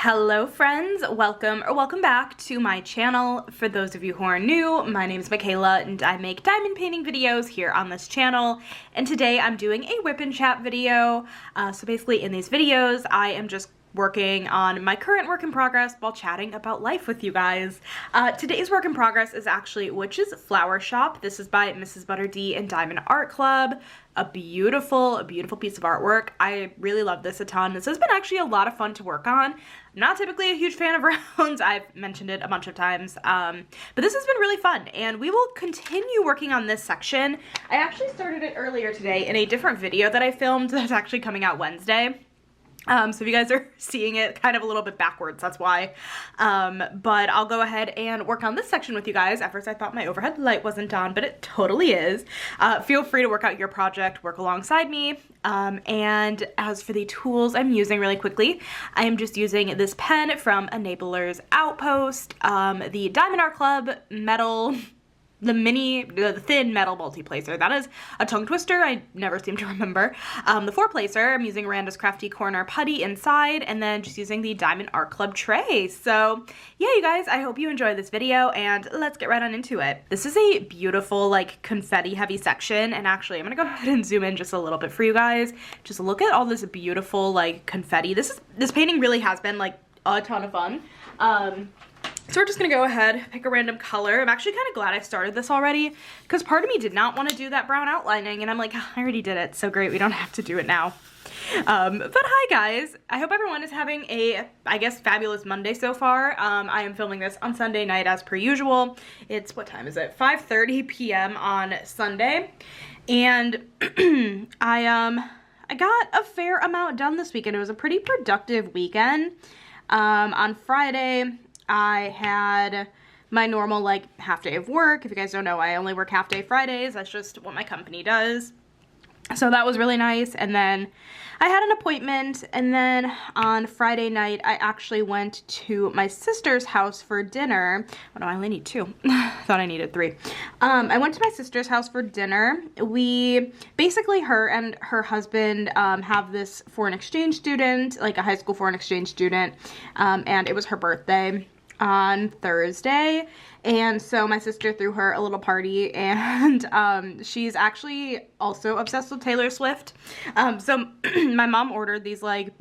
Hello friends, welcome back to my channel. For those of you who are new, my name is Michaela and I make diamond painting videos here on this channel. And today I'm doing a whip and chat video. So basically in these videos, I am just working on my current work in progress while chatting about life with you guys. Today's work in progress is actually Witch's Flower Shop. This is by Mrs. Butter D and Diamond Art Club. A beautiful piece of artwork. I really love this a ton. This has been actually a lot of fun to work on. I'm not typically a huge fan of rounds. I've mentioned it a bunch of times, but this has been really fun and we will continue working on this section. I actually started it earlier today in a different video that I filmed that's actually coming out Wednesday. So if you guys are seeing it kind of a little bit backwards, that's why. But I'll go ahead and work on this section with you guys. At first I thought my overhead light wasn't on, but it totally is. Feel free to work out your project, work alongside me. And as for the tools I'm using really quickly, I am just using this pen from Enabler's Outpost, the Diamond Art Club metal, the thin metal multi-placer. That is a tongue twister. I never seem to remember. The 4-placer, I'm using Randa's Crafty Corner putty inside, and then just using the Diamond Art Club tray. So yeah, you guys, I hope you enjoy this video, and let's get right on into it. This is a beautiful, like, confetti heavy section, and actually I'm gonna go ahead and zoom in just a little bit for you guys. Just look at all this beautiful, like, confetti. This painting really has been, like, a ton of fun. So we're just gonna go ahead, pick a random color. I'm actually kind of glad I started this already because part of me did not want to do that brown outlining and I'm like, I already did it, so great, we don't have to do it now. But hi guys, I hope everyone is having a, I guess, fabulous Monday so far. I am filming this on Sunday night as per usual. It's, what time is it? 5:30 p.m. on Sunday. And I got a fair amount done this weekend. It was a pretty productive weekend. On Friday, I had my normal, like, half day of work. If you guys don't know, I only work half day Fridays. That's just what my company does. So that was really nice. And then I had an appointment. And then on Friday night, I actually went to my sister's house for dinner. Oh no, I only need 2. Thought I needed 3. I went to my sister's house for dinner. We, basically her and her husband have this foreign exchange student, like a high school foreign exchange student. And it was her birthday on Thursday, and so my sister threw her a little party, and she's actually also obsessed with Taylor Swift. So my mom ordered these, like,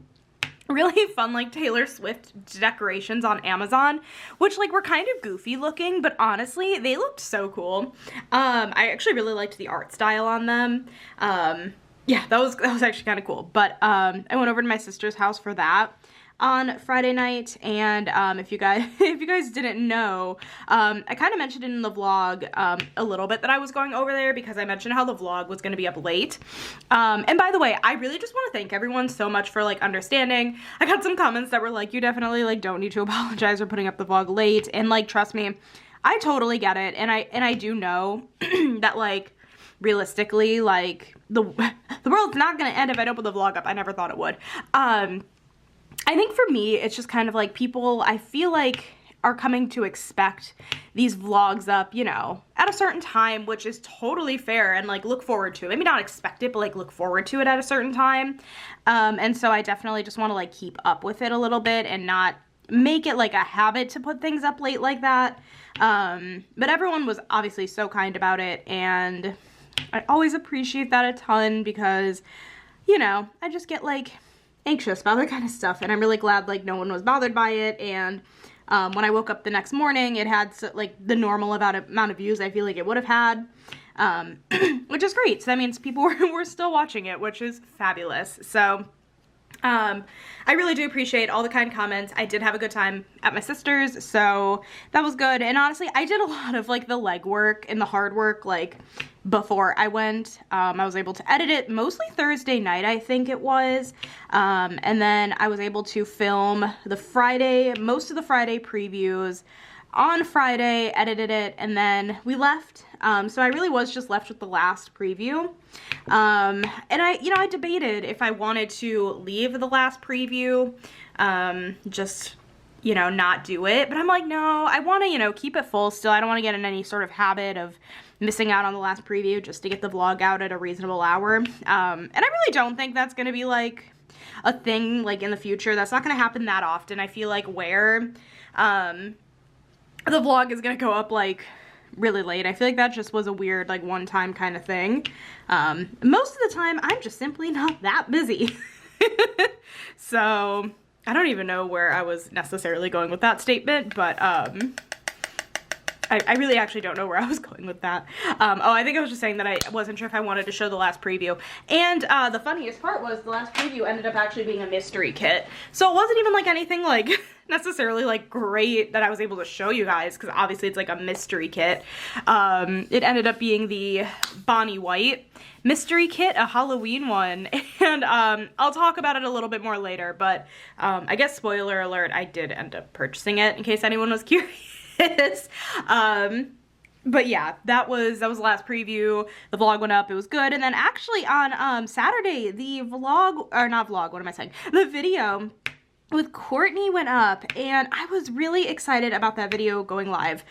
really fun, like, Taylor Swift decorations on Amazon, which, like, were kind of goofy looking, but honestly, they looked so cool. I actually really liked the art style on them. Yeah, that was actually kind of cool. But I went over to my sister's house for that on Friday night, and if you guys didn't know, I kind of mentioned in the vlog a little bit that I was going over there because I mentioned how the vlog was going to be up late. And by the way, I really just want to thank everyone so much for, like, understanding. I got some comments that were like, you definitely, like, don't need to apologize for putting up the vlog late, and, like, trust me, I totally get it, and I do know that, like, realistically, like, the world's not gonna end if I don't put the vlog up. I never thought it would. I think for me, it's just kind of like people, I feel like, are coming to expect these vlogs up, you know, at a certain time, which is totally fair, and, like, look forward to it. Maybe not expect it, but, like, look forward to it at a certain time. And so I definitely just want to, like, keep up with it a little bit and not make it, like, a habit to put things up late like that. But everyone was obviously so kind about it, and I always appreciate that a ton because, you know, I just get, like, anxious about that kind of stuff, and I'm really glad, like, no one was bothered by it. And when I woke up the next morning, it had, like, the normal amount of views I feel like it would have had, which is great. So that means people were still watching it, which is fabulous. So I really do appreciate all the kind comments. I did have a good time at my sister's, so that was good. And honestly, I did a lot of, like, the legwork and the hard work, like, before I went. I was able to edit it mostly Thursday night, I think it was. And then I was able to film most of the Friday previews on Friday, edited it, and then we left. So I really was just left with the last preview. And I debated if I wanted to leave the last preview, just, you know, not do it. But I'm like, no, I want to, you know, keep it full still. I don't want to get in any sort of habit of missing out on the last preview just to get the vlog out at a reasonable hour. And I really don't think that's going to be, like, a thing like in the future. That's not going to happen that often. I feel like where the vlog is going to go up like really late. I feel like that just was a weird like one-time kind of thing. Most of the time I'm just simply not that busy. So I don't even know where I was necessarily going with that statement, but I really actually don't know where I was going with that. Oh, I think I was just saying that I wasn't sure if I wanted to show the last preview. And the funniest part was the last preview ended up actually being a mystery kit. So it wasn't even like anything like necessarily like great that I was able to show you guys, because obviously it's like a mystery kit. It ended up being the Bonnie White mystery kit, a Halloween one. And I'll talk about it a little bit more later, but I guess spoiler alert, I did end up purchasing it in case anyone was curious. But yeah, that was the last preview. The vlog went up, it was good. And then actually on Saturday, the vlog, or not vlog, what am I saying? The video with Courtney went up, and I was really excited about that video going live.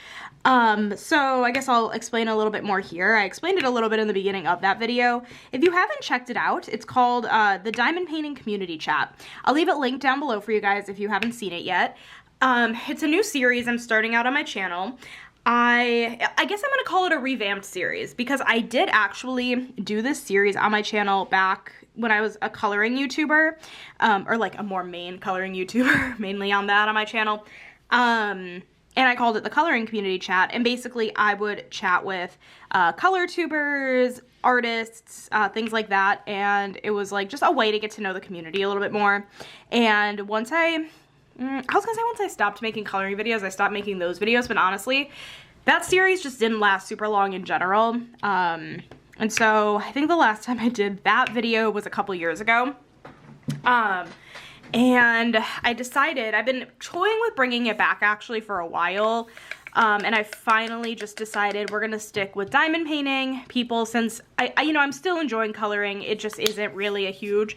So I guess I'll explain a little bit more here. I explained it a little bit in the beginning of that video. If you haven't checked it out, it's called the Diamond Painting Community Chat. I'll leave it linked down below for you guys if you haven't seen it yet. It's a new series I'm starting out on my channel. I guess I'm gonna call it a revamped series, because I did actually do this series on my channel back when I was a coloring YouTuber, or like a more main coloring YouTuber, mainly on my channel. And I called it the Coloring Community Chat, and basically I would chat with color tubers, artists, things like that, and it was like just a way to get to know the community a little bit more. And once I was gonna say once I stopped making coloring videos, I stopped making those videos, but honestly, that series just didn't last super long in general. And so I think the last time I did that video was a couple years ago. And I decided, I've been toying with bringing it back actually for a while. And I finally just decided we're gonna stick with diamond painting people, since you know, I'm still enjoying coloring. It just isn't really a huge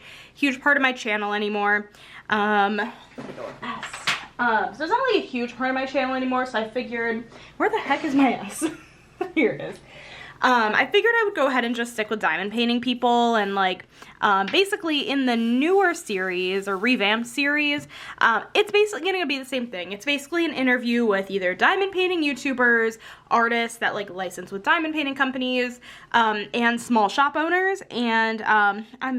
part of my channel anymore. So it's not really a huge part of my channel anymore, so I figured, where the heck is my S? Here it is. I figured I would go ahead and just stick with diamond painting people, and like basically in the newer series or revamped series, it's basically gonna be the same thing. It's basically an interview with either diamond painting YouTubers, artists that like license with diamond painting companies, and small shop owners, and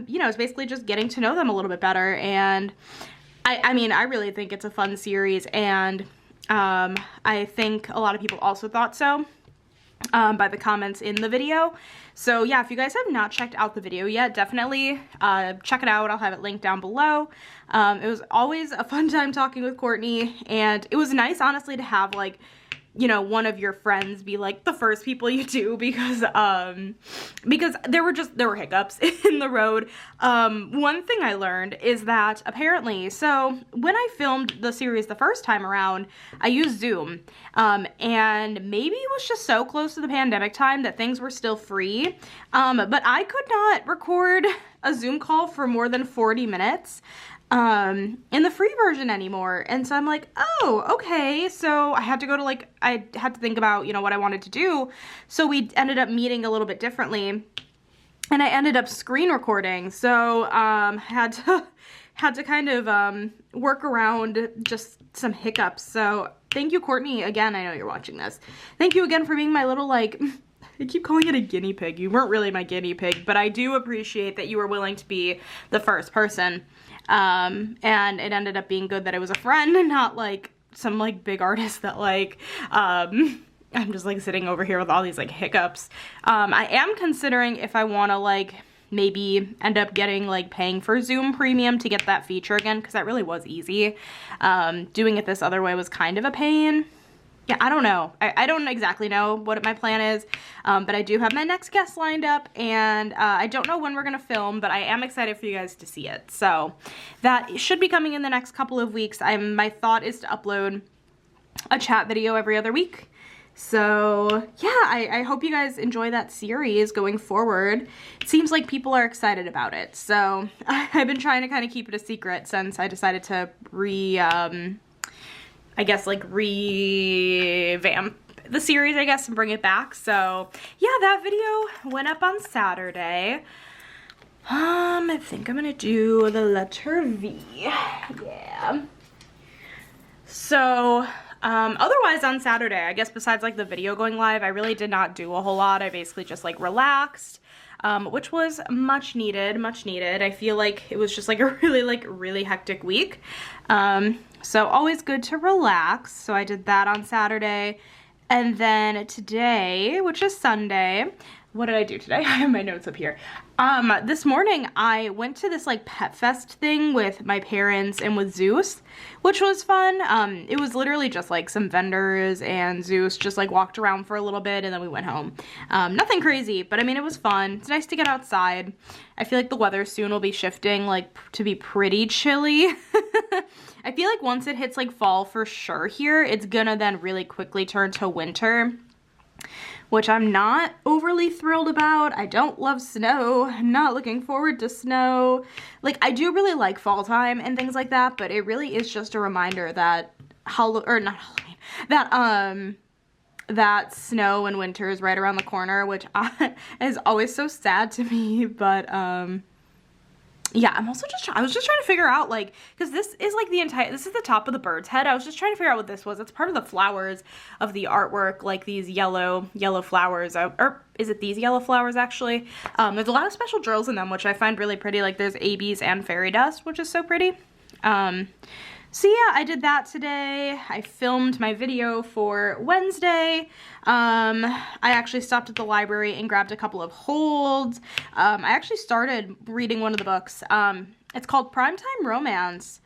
you know, it's basically just getting to know them a little bit better. And I mean, I really think it's a fun series, and I think a lot of people also thought so. By the comments in the video. So yeah, if you guys have not checked out the video yet, definitely check it out. I'll have it linked down below. It was always a fun time talking with Courtney, and it was nice honestly to have like, you know, one of your friends be like the first people you do, because there were hiccups in the road. One thing I learned is that apparently, so when I filmed the series the first time around, I used Zoom, and maybe it was just so close to the pandemic time that things were still free, but I could not record a Zoom call for more than 40 minutes. In the free version anymore. And so I'm like, oh, okay. So I had to go to like, I had to think about, you know, what I wanted to do. So we ended up meeting a little bit differently, and I ended up screen recording. So, had to kind of, work around just some hiccups. So thank you, Courtney. Again, I know you're watching this. Thank you again for being my little, like, I keep calling it a guinea pig. You weren't really my guinea pig, but I do appreciate that you were willing to be the first person. And it ended up being good that it was a friend and not like some like big artist that like, I'm just like sitting over here with all these like hiccups. I am considering if I want to like maybe end up getting like paying for Zoom Premium to get that feature again, because that really was easy. Doing it this other way was kind of a pain. Yeah, I don't know. I don't exactly know what my plan is, but I do have my next guest lined up, and I don't know when we're going to film, but I am excited for you guys to see it. So that should be coming in the next couple of weeks. My thought is to upload a chat video every other week. So yeah, I hope you guys enjoy that series going forward. It seems like people are excited about it. So I've been trying to kind of keep it a secret since I decided to I guess like revamp the series, I guess, and bring it back. So yeah, that video went up on Saturday. I think I'm gonna do the letter V. Yeah. So, otherwise on Saturday, I guess besides like the video going live, I really did not do a whole lot. I basically just like relaxed, which was much needed, much needed. I feel like it was just like a really hectic week. So always good to relax. So I did that on Saturday. And then today, which is Sunday, what did I do today? I have my notes up here. This morning I went to this like pet fest thing with my parents and with Zeus, which was fun. It was literally just like some vendors and Zeus just like walked around for a little bit and then we went home. Nothing crazy, but I mean, it was fun. It's nice to get outside. I feel like the weather soon will be shifting like to be pretty chilly. I feel like once it hits like fall for sure here, it's gonna then really quickly turn to winter, which I'm not overly thrilled about. I don't love snow. I'm not looking forward to snow. Like, I do really like fall time and things like that, but it really is just a reminder that that snow and winter is right around the corner, which is always so sad to me, but yeah, I was just trying to figure out, like, because this is like this is the top of the bird's head. I was just trying to figure out what this was. It's part of the flowers of the artwork, like these yellow flowers, or is it these yellow flowers actually? There's a lot of special drills in them, which I find really pretty. Like there's ABs and fairy dust, which is so pretty. So yeah, I did that today. I filmed my video for Wednesday. I actually stopped at the library and grabbed a couple of holds. I actually started reading one of the books. It's called Primetime Romance.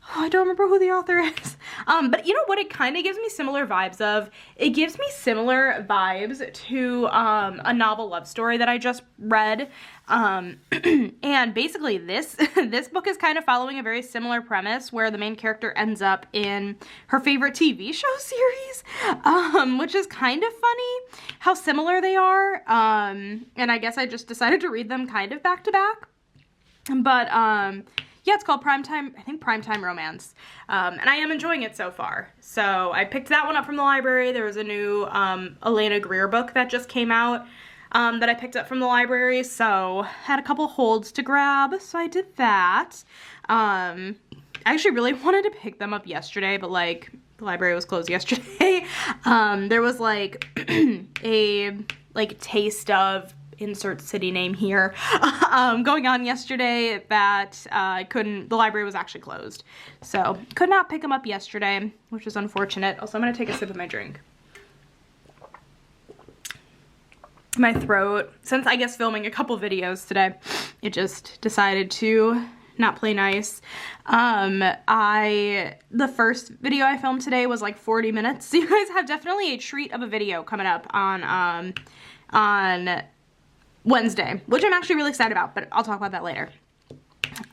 Oh, I don't remember who the author is. But you know what it kind of gives me similar vibes of? It gives me similar vibes to a novel love story that I just read. And basically this book is kind of following a very similar premise where the main character ends up in her favorite TV show series, which is kind of funny how similar they are. And I guess I just decided to read them kind of back to back. But yeah, it's called Primetime Romance, and I am enjoying it so far. So I picked that one up from the library. There was a new Elena Greer book that just came out that I picked up from the library, so had a couple holds to grab, so I did that. I actually really wanted to pick them up yesterday, but like the library was closed yesterday. There was like a taste of insert city name here going on yesterday that the library was actually closed, so could not pick them up yesterday, which is unfortunate. Also, I'm gonna take a sip of my drink. My throat, since I guess filming a couple videos today, it just decided to not play nice. The first video I filmed today was like 40 minutes, so you guys have definitely a treat of a video coming up on Wednesday, which I'm actually really excited about, but I'll talk about that later.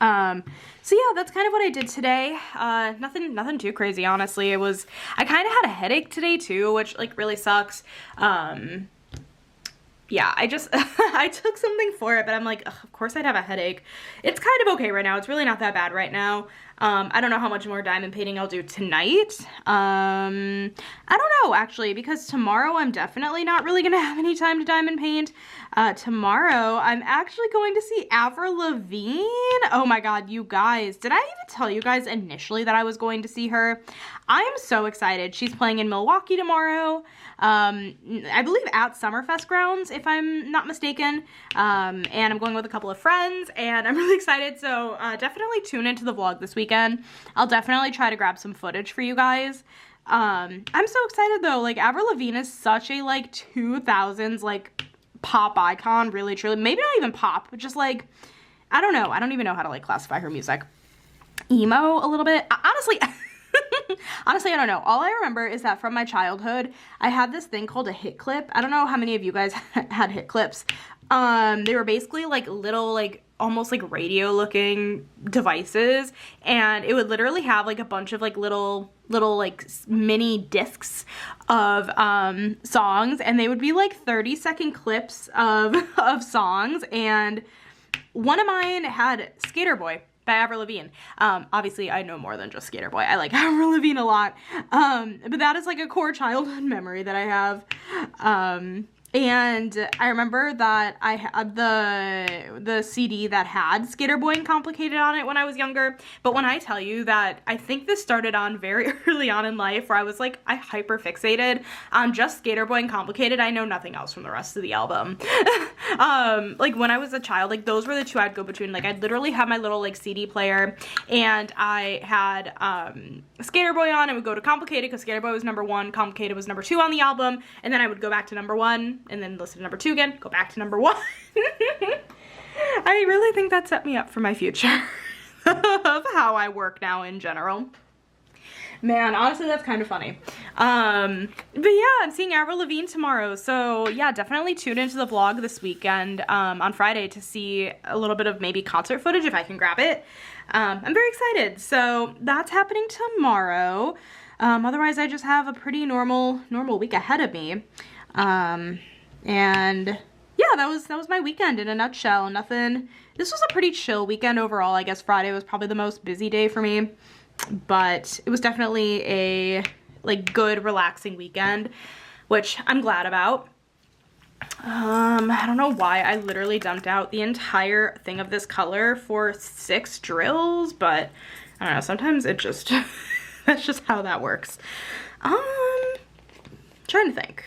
So yeah, that's kind of what I did today. Nothing too crazy, honestly. I kind of had a headache today too, which like really sucks. Yeah, I took something for it, but I'm like, ugh, of course I'd have a headache. It's kind of okay right now. It's really not that bad right now. I don't know how much more diamond painting I'll do tonight. I don't know, actually, because tomorrow I'm definitely not really going to have any time to diamond paint. Tomorrow I'm actually going to see Avril Lavigne. Oh my god, you guys. Did I even tell you guys initially that I was going to see her? I am so excited. She's playing in Milwaukee tomorrow. I believe at Summerfest grounds, if I'm not mistaken. And I'm going with a couple of friends, and I'm really excited. So definitely tune into the vlog this weekend. I'll definitely try to grab some footage for you guys. I'm so excited though. Like, Avril Lavigne is such a like 2000s like pop icon, really truly. Maybe not even pop, but just like, I don't know. I don't even know how to like classify her music. Emo a little bit. Honestly, honestly, I don't know. All I remember is that from my childhood, I had this thing called a hit clip. I don't know how many of you guys had hit clips. They were basically like little, like almost like radio looking devices, and it would literally have like a bunch of like little like mini discs of songs, and they would be like 30-second clips of songs, and one of mine had Skater Boy by Avril Lavigne. Obviously I know more than just Skater Boy. I like Avril Lavigne a lot. But that is like a core childhood memory that I have. And I remember that I had the CD that had Skater Boy and Complicated on it when I was younger. But when I tell you that I think this started on very early on in life, where I was like, I hyper fixated on just Skater Boy and Complicated. I know nothing else from the rest of the album. Like when I was a child, like those were the two I'd go between. Like I'd literally have my little like CD player, and I had Skater Boy on. I would go to Complicated because Skater Boy was number 1, Complicated was number 2 on the album, and then I would go back to number 1 and then listen to number 2 again, go back to number 1. I really think that set me up for my future of how I work now in general. Man, honestly, that's kind of funny. But yeah, I'm seeing Avril Lavigne tomorrow. So yeah, definitely tune into the vlog this weekend on Friday to see a little bit of maybe concert footage if I can grab it. I'm very excited. So that's happening tomorrow. Otherwise, I just have a pretty normal week ahead of me. And yeah, that was my weekend in a nutshell. Nothing. This was a pretty chill weekend overall. I guess Friday was probably the most busy day for me, but it was definitely a like good relaxing weekend, which I'm glad about. I don't know why I literally dumped out the entire thing of this color for 6 drills, but I don't know, sometimes it just that's just how that works. Trying to think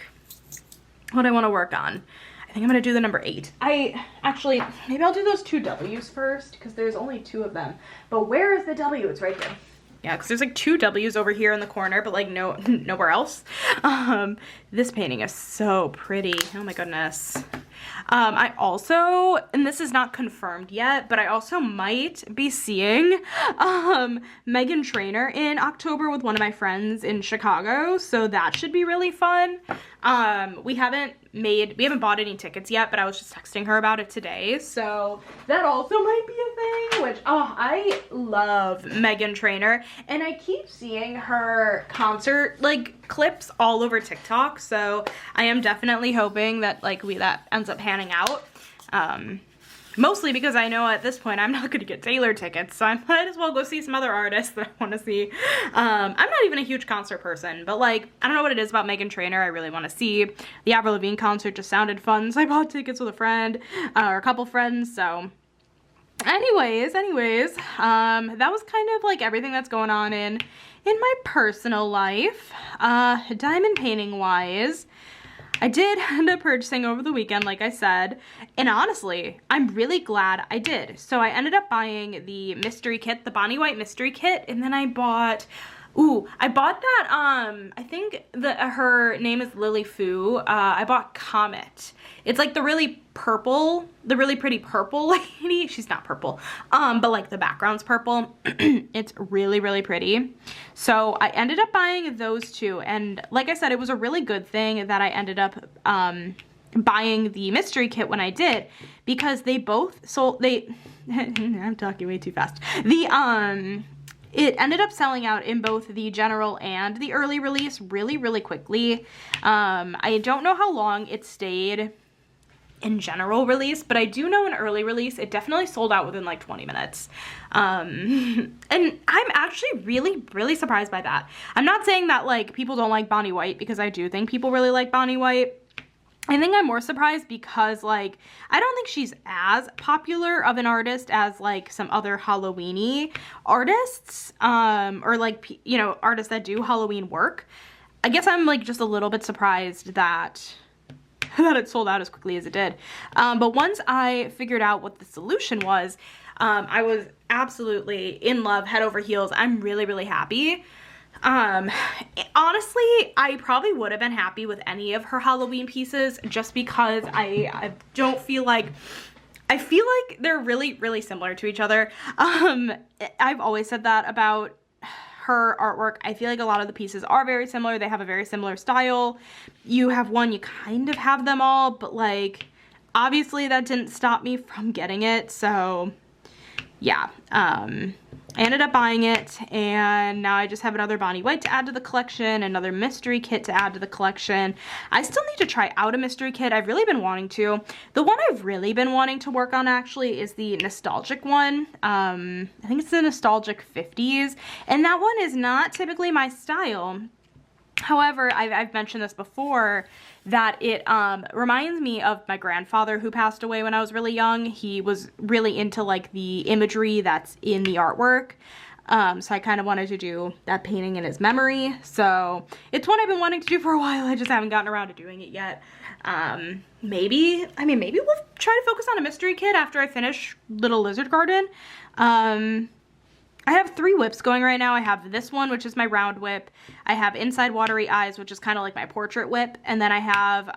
what I want to work on. I think I'm gonna do the number 8. Maybe I'll do those 2 W's first because there's only 2 of them. But where is the W? It's right here. Yeah, because there's like 2 W's over here in the corner, but like nowhere else. This painting is so pretty. Oh my goodness. I also, and this is not confirmed yet, but I also might be seeing Meghan Trainor in October with one of my friends in Chicago, so that should be really fun. We haven't bought any tickets yet, but I was just texting her about it today, so that also might be a thing, which, oh, I love Meghan Trainor, and I keep seeing her concert, like, clips all over TikTok, so I am definitely hoping that, like, that ends up panning out. Mostly because I know at this point I'm not going to get Taylor tickets, so I might as well go see some other artists that I want to see. I'm not even a huge concert person, but like, I don't know what it is about Meghan Trainor I really want to see. The Avril Lavigne concert just sounded fun, so I bought tickets with a friend, or a couple friends, so... Anyways, that was kind of like everything that's going on in my personal life. Diamond painting wise, I did end up purchasing over the weekend, like I said, and honestly, I'm really glad I did. So I ended up buying the mystery kit, the Bonnie White mystery kit, and then I bought that, I think her name is Lily Fu. I bought Comet. It's like the really pretty purple lady. She's not purple, but like the background's purple. It's really, really pretty. So I ended up buying those 2. And like I said, it was a really good thing that I ended up, buying the mystery kit when I did, because they both sold, I'm talking way too fast. It ended up selling out in both the general and the early release really, really quickly. I don't know how long it stayed in general release, but I do know in early release, it definitely sold out within like 20 minutes. And I'm actually really, really surprised by that. I'm not saying that like people don't like Bonnie White, because I do think people really like Bonnie White. I think I'm more surprised because, like, I don't think she's as popular of an artist as, like, some other Halloween-y artists, or, like, you know, artists that do Halloween work. I guess I'm, like, just a little bit surprised that it sold out as quickly as it did. But once I figured out what the solution was, I was absolutely in love, head over heels. I'm really, really happy. Honestly, I probably would have been happy with any of her Halloween pieces, just because I don't feel like, I feel like they're really, really similar to each other. I've always said that about her artwork. I feel like a lot of the pieces are very similar. They have a very similar style. You have one, you kind of have them all, but like, obviously that didn't stop me from getting it. So yeah, I ended up buying it, and now I just have another Bonnie White to add to the collection, another mystery kit to add to the collection. I still need to try out a mystery kit. I've really been wanting to. The one I've really been wanting to work on actually is the nostalgic one. I think it's the nostalgic 50s, and that one is not typically my style. However, I've mentioned this before, that it reminds me of my grandfather who passed away when I was really young. He was really into like the imagery that's in the artwork. So I kind of wanted to do that painting in his memory. So it's one I've been wanting to do for a while. I just haven't gotten around to doing it yet. Maybe we'll try to focus on a mystery kit after I finish Little Lizard Garden. I have 3 whips going right now. I have this one, which is my round whip. I have Inside Watery Eyes, which is kind of like my portrait whip. And then I have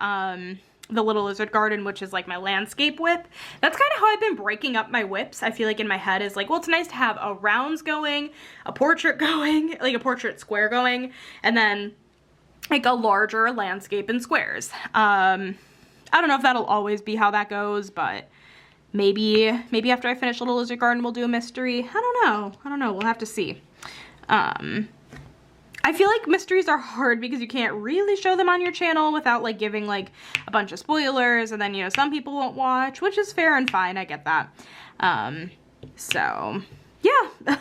the Little Lizard Garden, which is like my landscape whip. That's kind of how I've been breaking up my whips. I feel like in my head is like, well, it's nice to have a rounds going, a portrait going, like a portrait square going, and then like a larger landscape and squares. I don't know if that'll always be how that goes, but maybe after I finish Little Lizard Garden, we'll do a mystery. I don't know. We'll have to see. I feel like mysteries are hard because you can't really show them on your channel without like giving like a bunch of spoilers, and then, you know, some people won't watch, which is fair and fine. I get that. So yeah, that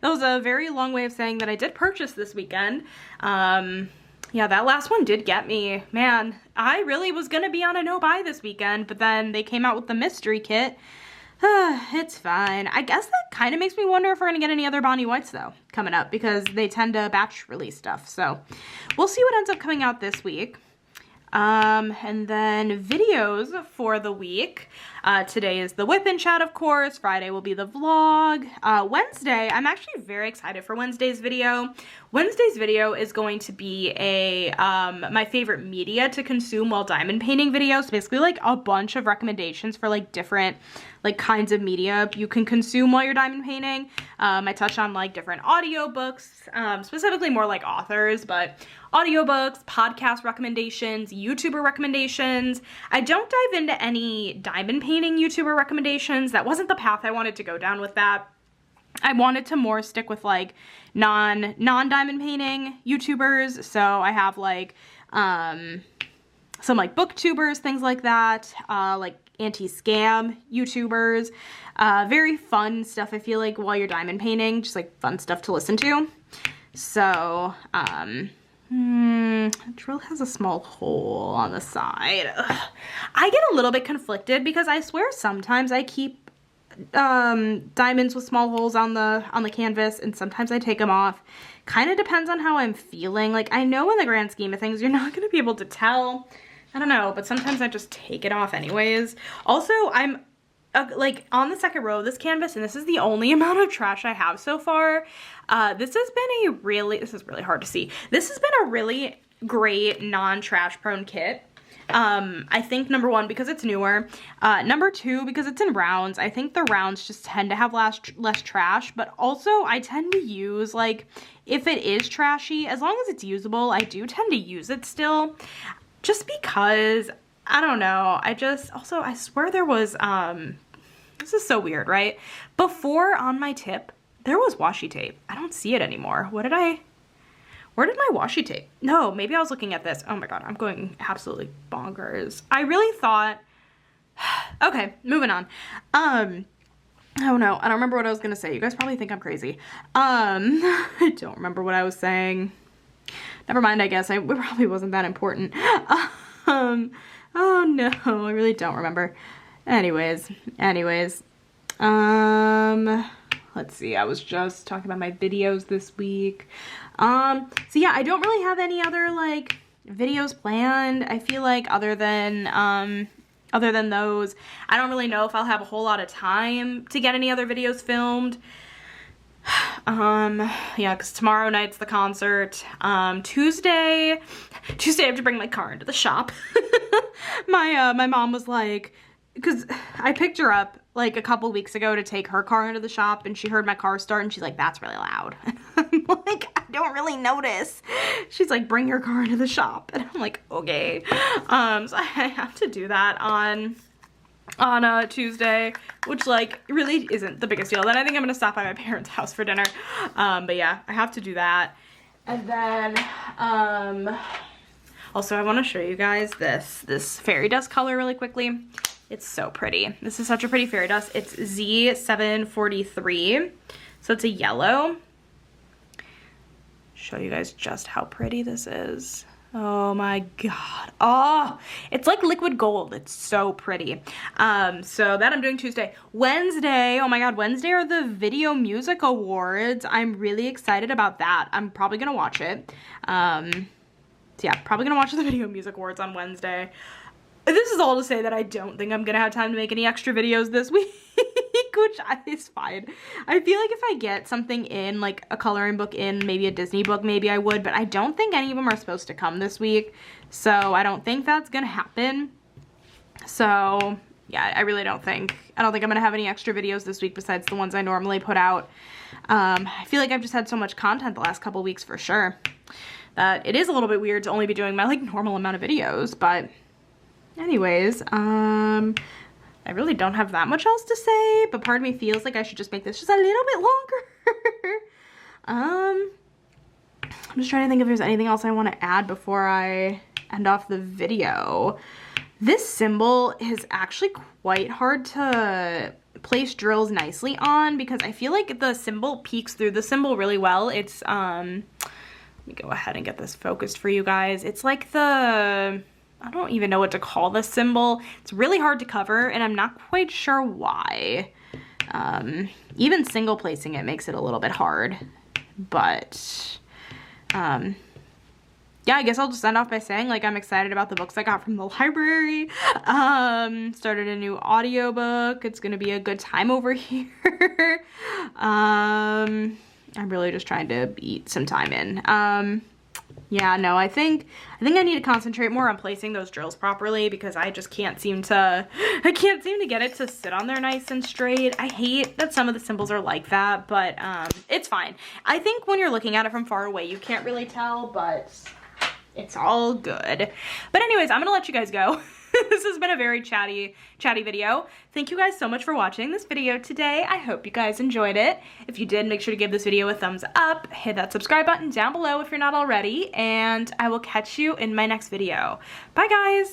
was a very long way of saying that I did purchase this weekend. Yeah, that last one did get me. Man, I really was gonna be on a no-buy this weekend, but then they came out with the mystery kit. It's fine. I guess that kind of makes me wonder if we're gonna get any other Bonnie Whites, though, coming up, because they tend to batch release stuff. So we'll see what ends up coming out this week. And then videos for the week. Today is the whip and chat, of course. Friday will be the vlog. Wednesday, I'm actually very excited for Wednesday's video. Wednesday's video is going to be a, my favorite media to consume while diamond painting videos. Basically like a bunch of recommendations for like different like kinds of media you can consume while you're diamond painting. I touch on like different audiobooks, specifically more like authors, but audiobooks, podcast recommendations, YouTuber recommendations. I don't dive into any diamond painting YouTuber recommendations. That wasn't the path I wanted to go down with that. I wanted to more stick with like non-diamond painting YouTubers. So I have like some like booktubers, things like that, like anti-scam YouTubers, very fun stuff I feel like while you're diamond painting, just like fun stuff to listen to. So drill has a small hole on the side. Ugh. I get a little bit conflicted because I swear sometimes I keep diamonds with small holes on the canvas, and sometimes I take them off. Kind of depends on how I'm feeling. Like, I know in the grand scheme of things you're not going to be able to tell. I don't know, but sometimes I just take it off anyways. Also, I'm like on the second row of this canvas, and this is the only amount of trash I have so far. This is really hard to see. This has been a really great non-trash prone kit. I think number 1, because it's newer. Number 2, because it's in rounds. I think the rounds just tend to have less trash, but also I tend to use, like, if it is trashy, as long as it's usable, I do tend to use it still. Just because, I don't know, I swear there was, this is so weird, right? Before on my tip, there was washi tape. I don't see it anymore. Where did my washi tape? No, maybe I was looking at this. Oh my God, I'm going absolutely bonkers. I really thought, okay, moving on. Oh no, I don't remember what I was gonna say. You guys probably think I'm crazy. I don't remember what I was saying. Never mind, I guess. It probably wasn't that important. Oh no, I really don't remember. Anyways. Let's see, I was just talking about my videos this week. So yeah, I don't really have any other like videos planned. I feel like other than those, I don't really know if I'll have a whole lot of time to get any other videos filmed. Yeah, because tomorrow night's the concert. Tuesday I have to bring my car into the shop. My mom was like, because I picked her up like a couple weeks ago to take her car into the shop, and she heard my car start and she's like, that's really loud. And I'm like, I don't really notice. She's like, bring your car into the shop. And I'm like, okay. So I have to do that on Tuesday, which like really isn't the biggest deal. Then I think I'm gonna stop by my parents' house for dinner. But yeah, I have to do that. And then also I want to show you guys this fairy dust color really quickly. It's so pretty. This is such a pretty fairy dust. It's Z743, so it's a yellow. show you guys just how pretty this is. Oh my god. Oh, it's like liquid gold. It's so pretty. So that I'm doing Tuesday. Wednesday, oh my god, Wednesday are the Video Music Awards. I'm really excited about that. I'm probably gonna watch it. So yeah, probably gonna watch the Video Music Awards on Wednesday. This is all to say that I don't think I'm gonna have time to make any extra videos this week, which is fine. I feel like if I get something in, like a coloring book in, maybe a Disney book, maybe I would, but I don't think any of them are supposed to come this week, so I don't think that's gonna happen. So yeah, I really don't think I'm gonna have any extra videos this week besides the ones I normally put out. I feel like I've just had so much content the last couple weeks for sure that it is a little bit weird to only be doing my like normal amount of videos, but anyways, I really don't have that much else to say, but part of me feels like I should just make this just a little bit longer. I'm just trying to think if there's anything else I want to add before I end off the video. This symbol is actually quite hard to place drills nicely on because I feel like the symbol peeks through the symbol really well. It's, let me go ahead and get this focused for you guys. It's like I don't even know what to call this symbol. It's really hard to cover and I'm not quite sure why. Even single placing it makes it a little bit hard, but yeah, I guess I'll just end off by saying like I'm excited about the books I got from the library. Started a new audiobook. It's gonna be a good time over here. I'm really just trying to beat some time in. Yeah, no, I think I need to concentrate more on placing those drills properly because I just can't seem to get it to sit on there nice and straight. I hate that some of the symbols are like that, but it's fine. I think when you're looking at it from far away, you can't really tell, but it's all good. But anyways, I'm gonna let you guys go. This has been a very chatty video. Thank you guys so much for watching this video today. I hope you guys enjoyed it. If you did, make sure to give this video a thumbs up, hit that subscribe button down below if you're not already, and I will catch you in my next video. Bye guys!